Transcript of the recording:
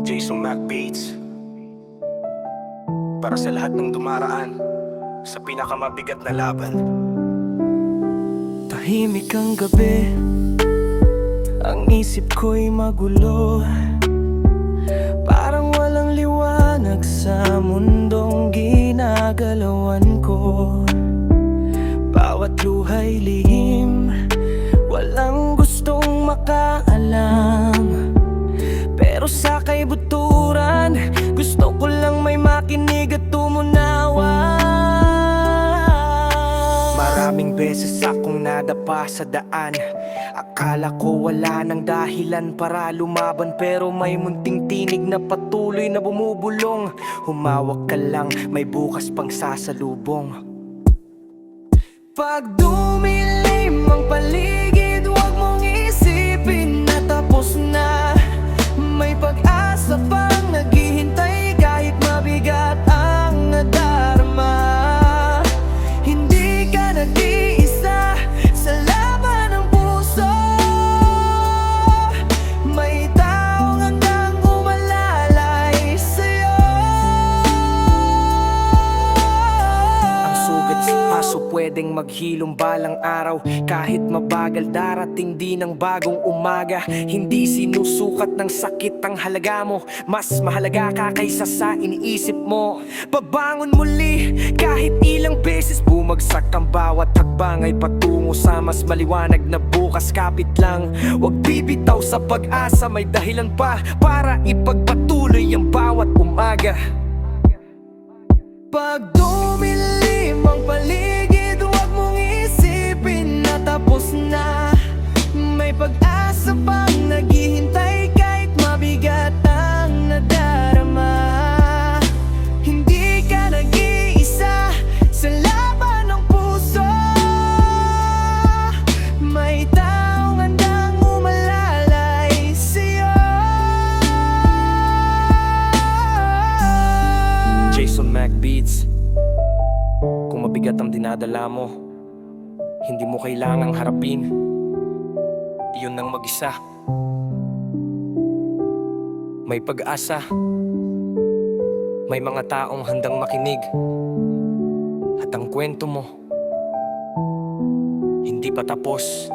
Jason Mac Beats. Para sa lahat ng dumaraan sa pinakamabigat na laban. Tahimik ang gabi, ang isip ko'y magulo. Parang walang liwanag sa mundong ginagalawan ko. Bawat luha'y lihim, walang gustong makaalam. Pero sa kaibuturan, gusto ko lang may makinig at tumunawa. Maraming beses akong nadapa sa daan. Akala ko wala nang dahilan para lumaban, pero may munting tinig na patuloy na bumubulong. Humawak ka lang, may bukas pang sasalubong. Pag dumilim ang paligid, huwag mong isipin na tapos na. May pag-asa pang naghihintay kahit mabigat ang nadarama. Hindi ka nag-iisa sa laban ng puso. May taong handang umalalay sa'yo. Ang sugat sa paso pwedeng maghilom balang araw. Kahit mabagal, darating din ang bagong umaga. Hindi sinusukat ng sakit ang halaga mo. Mas mahalaga ka kaysa sa iniisip mo. Babangon muli kahit ilang beses bumagsak ang bawat hakbang ay patungo sa mas maliwanag na bukas. Kapit lang, wag bibitaw sa pag-asa. May dahilan pa para ipagpatuloy ang bawat umaga. Pag dumilim ang paligid, huwag mong isipin na tapos na. May pag-asa pang naghihintay kahit mabigat ang nadarama. Hindi ka nag-iisa sa laban ng puso. May taong handang umalalay sa'yo. Jason Mac Beats. Kung mabigat ang dinadala mo, hindi mo kailangang harapin yun nang mag-isa. May pag-asa, may mga taong handang makinig. At ang kwento mo hindi pa tapos.